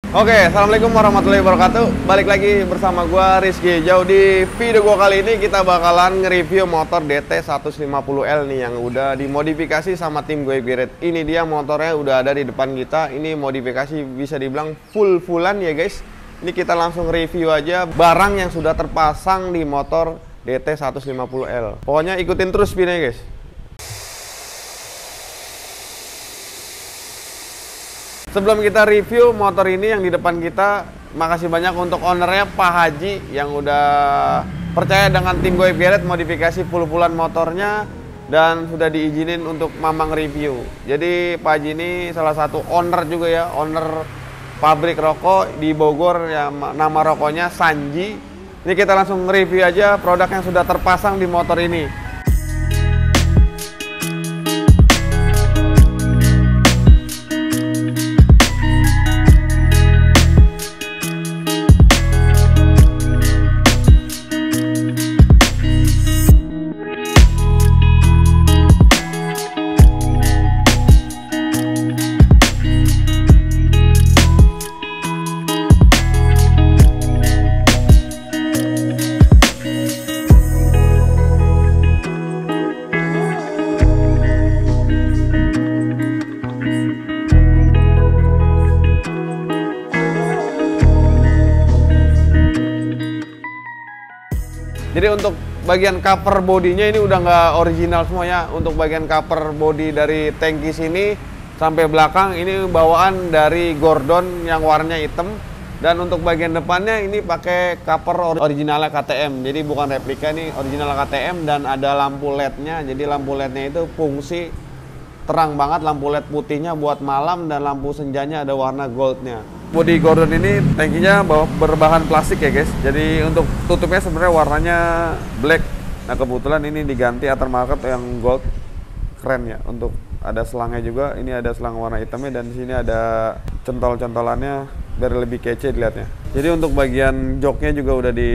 Oke, assalamualaikum warahmatullahi wabarakatuh. Balik lagi bersama gua Rizky Jauh. Di video gua kali ini kita bakalan nge-review motor DT 150L nih yang udah dimodifikasi sama tim Goib Garage. Ini dia motornya udah ada di depan kita. Ini modifikasi bisa dibilang full-fullan ya guys. Ini kita langsung review aja barang yang sudah terpasang di motor DT 150L. Pokoknya ikutin terus videonya guys. Sebelum kita review motor ini yang di depan kita, makasih banyak untuk ownernya Pak Haji yang udah percaya dengan tim Goib Garage modifikasi full-fullan motornya dan sudah diizinin untuk mamang review. Jadi Pak Haji ini salah satu owner juga ya, owner pabrik rokok di Bogor yang nama rokoknya Sanji. Ini kita langsung review aja produk yang sudah terpasang di motor ini. Jadi untuk bagian cover bodinya ini udah nggak original semua ya. Untuk bagian cover body dari tangki sini sampai belakang ini bawaan dari Gordon yang warnanya hitam. Dan untuk bagian depannya ini pakai cover originalnya KTM. Jadi bukan replika, ini original KTM dan ada lampu LED-nya. Jadi lampu LED-nya itu fungsi terang banget, lampu LED putihnya buat malam dan lampu senjanya ada warna goldnya. Bodi Gordon ini tangkinya berbahan plastik ya guys. Jadi untuk tutupnya sebenarnya warnanya black. Nah kebetulan ini diganti aftermarket yang gold, keren ya. Untuk ada selangnya juga. Ini ada selang warna hitamnya dan di sini ada centol-centolannya biar lebih kece dilihatnya. Jadi untuk bagian joknya juga udah di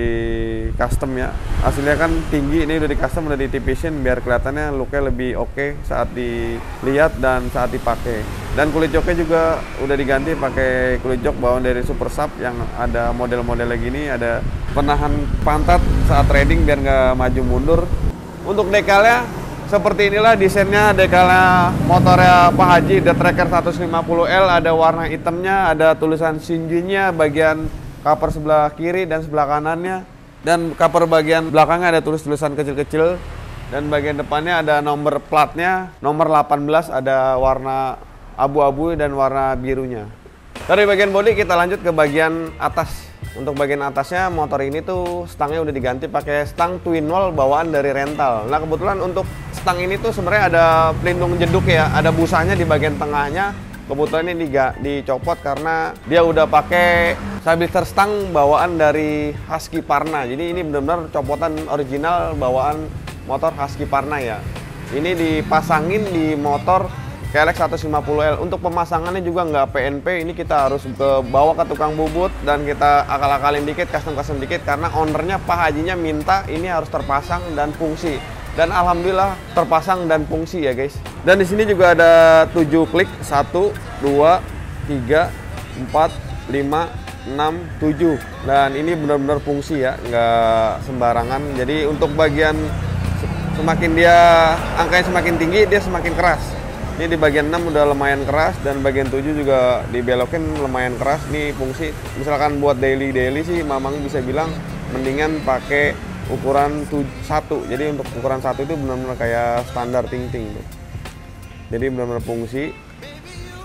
custom ya. Hasilnya kan tinggi, ini udah di custom, udah ditipisin biar kelihatannya looknya lebih oke saat dilihat dan saat dipakai. Dan kulit joknya juga udah diganti pakai kulit jok bawaan dari Super Sub yang ada model-model gini, ada penahan pantat saat riding biar nggak maju mundur. Untuk dekalnya seperti inilah desainnya dekalnya motornya Pak Haji, The Tracker 150L, ada warna hitamnya, ada tulisan Shinji-nya bagian cover sebelah kiri dan sebelah kanannya. Dan cover bagian belakangnya ada tulisan kecil-kecil dan bagian depannya ada nomor platnya, nomor 18 ada warna abu-abu dan warna birunya. Dari bagian bodi kita lanjut ke bagian atas. Untuk bagian atasnya motor ini tuh stangnya udah diganti pakai stang twin wall bawaan dari rental. Nah kebetulan untuk stang ini tuh sebenarnya ada pelindung jeduk ya, ada busanya di bagian tengahnya. Kebetulan ini dicopot karena dia udah pakai stabilizer stang bawaan dari Husqvarna. Jadi ini benar-benar copotan original bawaan motor Husqvarna ya. Ini dipasangin di motor KLX 150L. Untuk pemasangannya juga nggak PNP, ini kita harus bawa ke tukang bubut dan kita akal-akalin dikit, custom dikit karena ownernya Pak Hajinya minta ini harus terpasang dan fungsi. Dan alhamdulillah terpasang dan fungsi ya guys. Dan di sini juga ada 7 klik, 1, 2, 3, 4, 5, 6, 7. Dan ini benar-benar fungsi ya, nggak sembarangan. Jadi untuk bagian semakin dia angkanya semakin tinggi, dia semakin keras. Ini di bagian 6 udah lumayan keras dan bagian 7 juga dibelokin lumayan keras. Ini fungsi misalkan buat daily sih mamang bisa bilang mendingan pakai ukuran 1. Jadi untuk ukuran 1 itu benar-benar kayak standar ting-ting. Jadi benar-benar fungsi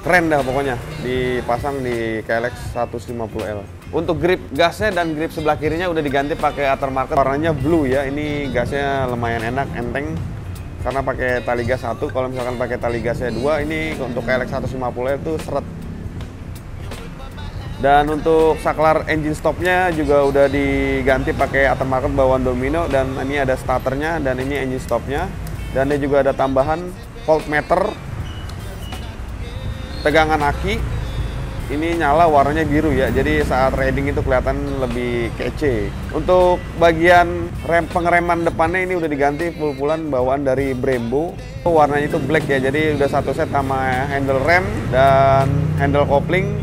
keren dah pokoknya dipasang di KLX 150L. Untuk grip gasnya dan grip sebelah kirinya udah diganti pakai aftermarket warnanya blue ya. Ini gasnya lumayan enak, enteng. Karena pakai tali gas 1, kalau misalkan pakai tali gasnya 2, ini untuk KLX 150 itu seret. Dan untuk saklar engine stopnya juga udah diganti pakai aftermarket bawaan Domino. Dan ini ada starternya dan ini engine stopnya. Dan ini juga ada tambahan voltmeter, tegangan aki. Ini nyala warnanya biru ya, jadi saat riding itu kelihatan lebih kece. Untuk bagian pengereman depannya ini udah diganti full-fullan bawaan dari Brembo. Warnanya itu black ya, jadi udah satu set sama handle rem dan handle kopling.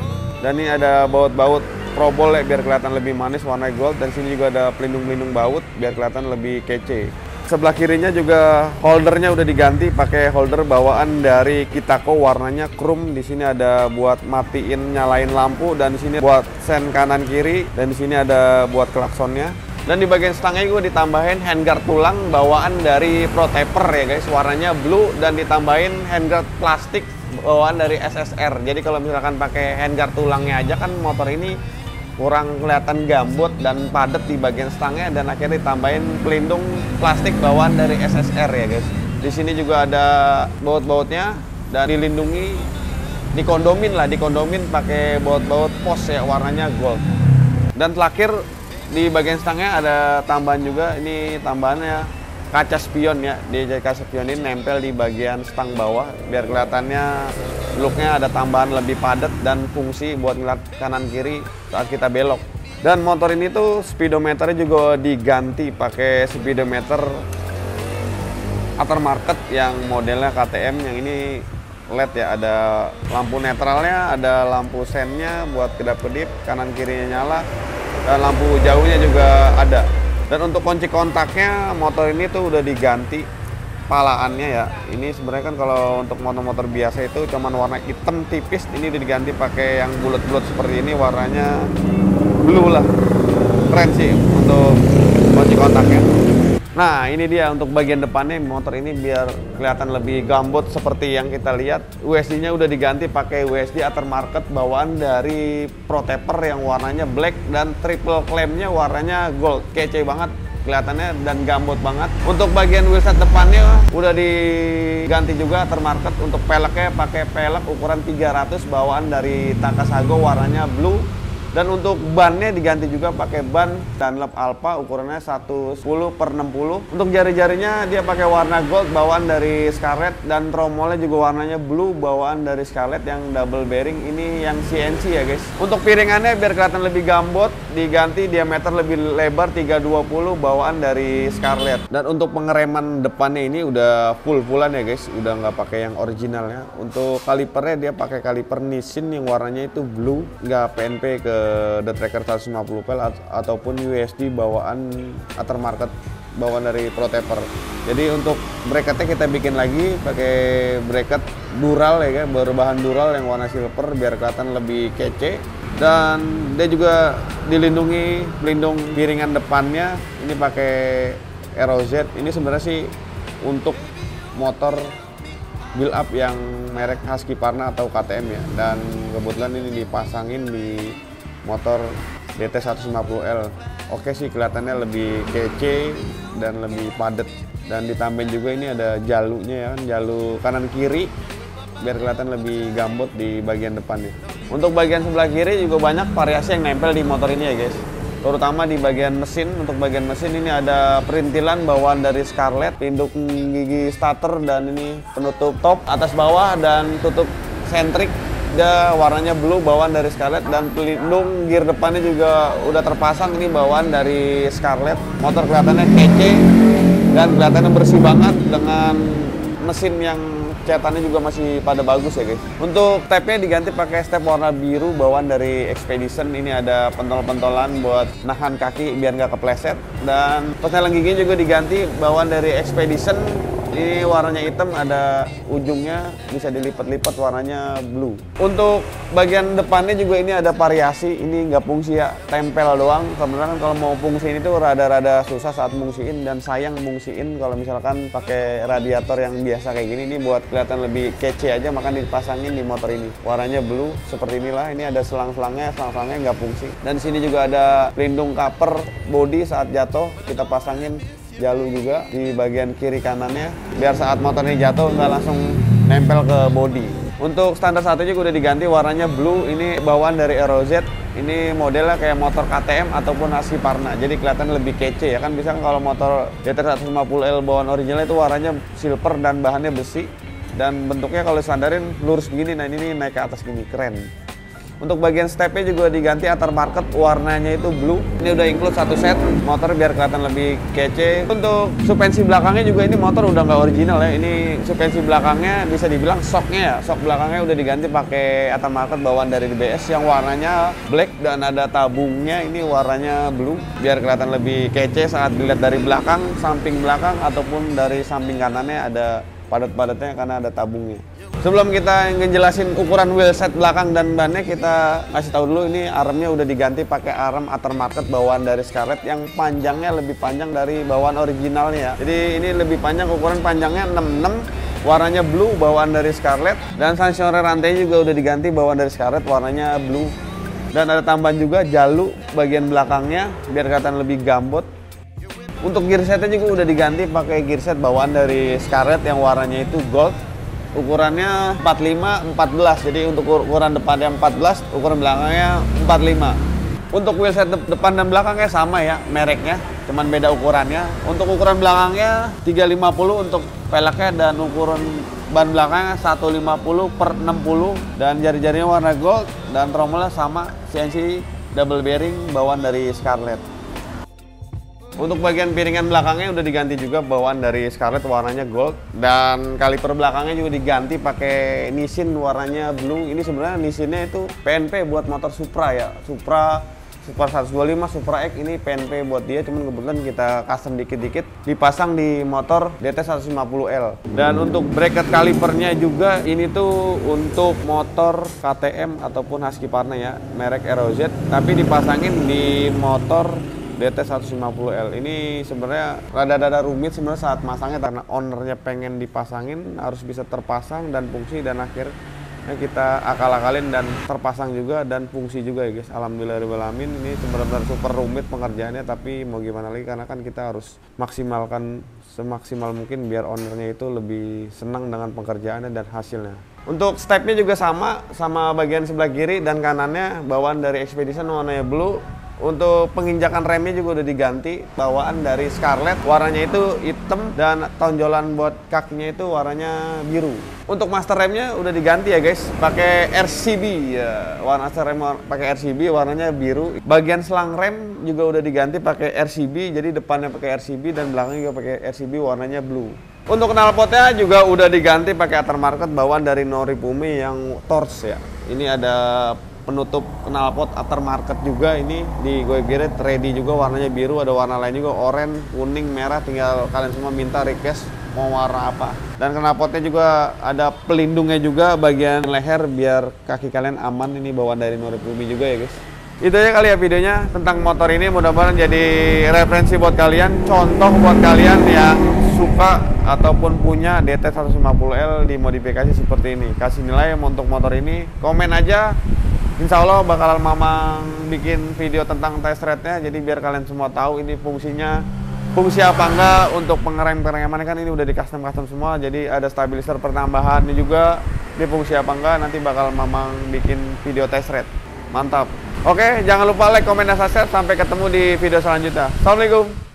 Dan ini ada baut-baut probol ya, biar kelihatan lebih manis warna gold. Dan sini juga ada pelindung-pelindung baut biar kelihatan lebih kece. Sebelah kirinya juga holdernya udah diganti pakai holder bawaan dari Kitako, warnanya chrome. Di sini ada buat matiin nyalain lampu, dan di sini buat sen kanan kiri, dan di sini ada buat klaksonnya. Dan di bagian stangnya juga ditambahin handguard tulang bawaan dari Protaper ya guys, warnanya blue, dan ditambahin handguard plastik bawaan dari SSR. Jadi kalau misalkan pakai handguard tulangnya aja kan motor ini kurang kelihatan gambut dan padat di bagian stangnya, dan akhirnya ditambahin pelindung plastik bawaan dari SSR ya guys. Di sini juga ada baut-bautnya dan dilindungi, dikondomin pakai baut-baut pos ya, warnanya gold. Dan terakhir di bagian stangnya ada tambahan juga, ini tambahannya kaca spion ya. Di kaca spion ini nempel di bagian stang bawah biar kelihatannya looknya ada tambahan lebih padat dan fungsi buat ngeliat kanan kiri saat kita belok. Dan motor ini tuh speedometernya juga diganti pakai speedometer aftermarket yang modelnya KTM, yang ini LED ya, ada lampu netralnya, ada lampu sennya buat kedap-kedip, kanan kirinya nyala, dan lampu jauhnya juga ada. Dan untuk kunci kontaknya motor ini tuh udah diganti palaannya ya. Ini sebenarnya kan kalau untuk motor-motor biasa itu cuman warna hitam tipis, ini udah diganti pakai yang bulat-bulat seperti ini, warnanya blue lah. Keren sih untuk kunci kontaknya. Nah ini dia untuk bagian depannya motor ini biar kelihatan lebih gambut seperti yang kita lihat. USD-nya udah diganti pakai USD aftermarket bawaan dari Protaper yang warnanya black, dan triple clamp-nya warnanya gold. Kece banget kelihatannya dan gambut banget. Untuk bagian wheelset depannya udah diganti juga aftermarket. Untuk peleknya pakai pelek ukuran 300 bawaan dari Takasago, warnanya blue. Dan untuk bannya diganti juga pakai ban Dunlop Alpha ukurannya 110/60. Untuk jari-jarinya dia pakai warna gold bawaan dari Scarlett, dan tromolnya juga warnanya blue bawaan dari Scarlett yang double bearing. Ini yang CNC ya guys. Untuk piringannya biar kelihatan lebih gambot diganti diameter lebih lebar 320 bawaan dari Scarlett. Dan untuk pengereman depannya ini udah full-fullan ya guys, udah nggak pakai yang originalnya. Untuk kalipernya dia pakai kaliper Nissin yang warnanya itu blue, nggak PNP ke The Tracker 150 pel ataupun USD bawaan aftermarket bawaan dari Protaper. Jadi untuk bracketnya kita bikin lagi pakai bracket dural ya kan, berbahan dural yang warna silver biar kelihatan lebih kece. Dan dia juga dilindungi pelindung piringan depannya ini pakai ROZ. Ini sebenarnya sih untuk motor build up yang merek Husqvarna atau KTM ya, dan kebetulan ini dipasangin di motor DT150L. Oke sih, kelihatannya lebih kece dan lebih padat. Dan ditambahin juga ini ada jalunya ya kan, jalu kanan kiri biar kelihatan lebih gambut di bagian depannya. Untuk bagian sebelah kiri juga banyak variasi yang nempel di motor ini ya guys. Terutama di bagian mesin. Untuk bagian mesin ini ada perintilan bawaan dari Scarlett, pelindung gigi starter, dan ini penutup top atas bawah dan tutup sentrik. Dia warnanya blue bawaan dari Scarlett, dan pelindung gear depannya juga udah terpasang, ini bawaan dari Scarlett. Motor kelihatannya kece dan kelihatannya bersih banget dengan mesin yang cetannya juga masih pada bagus ya guys. Untuk tapnya diganti pakai step warna biru bawaan dari Expedition. Ini ada pentol-pentolan buat nahan kaki biar nggak kepleset, dan perselang giginya juga diganti bawaan dari Expedition. Ini warnanya hitam, ada ujungnya bisa dilipat-lipat warnanya blue. Untuk bagian depannya juga ini ada variasi, ini nggak fungsi ya, tempel doang. Sebenarnya kan kalau mau fungsiin itu rada-rada susah saat fungsiin, dan sayang fungsiin kalau misalkan pakai radiator yang biasa kayak gini. Ini buat kelihatan lebih kece aja, makanya dipasangin di motor ini. Warnanya blue seperti inilah. Ini ada selang-selangnya nggak fungsi. Dan di sini juga ada pelindung cover body saat jatuh, kita pasangin jalu juga di bagian kiri kanannya biar saat motornya jatuh nggak langsung nempel ke bodi. Untuk standar satu juga udah diganti warnanya blue, ini bawaan dari ROZ. Ini modelnya kayak motor KTM ataupun Husqvarna, jadi kelihatan lebih kece ya kan. Bisa kalau motor DT150L bawaan original itu warnanya silver dan bahannya besi, dan bentuknya kalau standarin lurus begini. Nah ini naik ke atas gini, keren. Untuk bagian stepnya juga diganti aftermarket, warnanya itu blue. Ini udah include satu set motor biar kelihatan lebih kece. Untuk suspensi belakangnya juga ini motor udah nggak original ya. Ini suspensi belakangnya bisa dibilang shocknya ya. Shock belakangnya udah diganti pakai aftermarket bawaan dari DBS yang warnanya black dan ada tabungnya. Ini warnanya blue biar kelihatan lebih kece saat dilihat dari belakang, samping belakang ataupun dari samping kanannya ada padat-padatnya karena ada tabungnya. Sebelum kita ngejelasin ukuran wheelset belakang dan bannya, kita kasih tahu dulu ini armnya udah diganti pakai arm aftermarket bawaan dari Scarlett yang panjangnya lebih panjang dari bawaan originalnya. Jadi ini lebih panjang, ukuran panjangnya 66, warnanya blue bawaan dari Scarlett, dan sanksione rantainya juga udah diganti bawaan dari Scarlett warnanya blue. Dan ada tambahan juga jalu bagian belakangnya biar kelihatan lebih gambot. Untuk gearsetnya juga udah diganti pakai gearset bawaan dari Scarlett yang warnanya itu gold. Ukurannya 45-14, jadi untuk ukuran depannya 14, ukuran belakangnya 45. Untuk wheelset depan dan belakangnya sama ya, mereknya, cuman beda ukurannya. Untuk ukuran belakangnya 350 untuk peleknya, dan ukuran ban belakangnya 150/60, dan jari-jarinya warna gold, dan trommelnya sama CNC double bearing bawaan dari Scarlett. Untuk bagian piringan belakangnya udah diganti juga bawaan dari Scarlett warnanya gold, dan kaliper belakangnya juga diganti pakai Nissin warnanya blue. Ini sebenarnya Nissinnya itu PNP buat motor Supra ya, Supra 125, Supra X ini PNP buat dia, cuman kebetulan kita custom dikit-dikit dipasang di motor DT150L. Dan untuk bracket kalipernya juga ini tuh untuk motor KTM ataupun Husqvarna ya, merek ROZ, tapi dipasangin di motor DT150L. Ini sebenarnya rada-rada rumit sebenarnya saat masangnya karena ownernya pengen dipasangin harus bisa terpasang dan fungsi, dan akhirnya kita akal-akalin dan terpasang juga dan fungsi juga ya guys. Alhamdulillahirrahmanirrahim. Ini benar-benar super rumit pengerjaannya, tapi mau gimana lagi karena kan kita harus maksimalkan semaksimal mungkin biar ownernya itu lebih senang dengan pekerjaannya dan hasilnya. Untuk stepnya juga sama bagian sebelah kiri dan kanannya bawaan dari Expedition warnanya blue. Untuk penginjakan remnya juga udah diganti bawaan dari Scarlett, warnanya itu hitam, dan tonjolan buat kakinya itu warnanya biru. Untuk master remnya udah diganti ya guys, pakai RCB ya, warna master rem pakai RCB warnanya biru. Bagian selang rem juga udah diganti pakai RCB, jadi depannya pakai RCB dan belakangnya juga pakai RCB warnanya blue. Untuk knalpotnya juga udah diganti pakai aftermarket bawaan dari Norifumi yang Torch ya. Ini ada penutup knalpot aftermarket juga, ini di Goegerit ready juga, warnanya biru, ada warna lain juga, oranye, kuning, merah, tinggal kalian semua minta request mau warna apa. Dan knalpotnya juga ada pelindungnya juga bagian leher biar kaki kalian aman, ini bawaan dari Norifumi juga ya guys. Itu aja kali ya videonya tentang motor ini, mudah-mudahan jadi referensi buat kalian, contoh buat kalian yang suka ataupun punya DT150L dimodifikasi seperti ini. Kasih nilai untuk motor ini, komen aja. Insya Allah bakalan Mamang bikin video tentang test ride-nya, jadi biar kalian semua tahu ini fungsi apa enggak. Untuk pengeremannya kan ini udah di custom semua, jadi ada stabilizer penambahan ini juga, ini fungsi apa enggak, nanti bakal Mamang bikin video test ride. Mantap. Oke, jangan lupa like, komen, dan subscribe. Sampai ketemu di video selanjutnya. Assalamualaikum.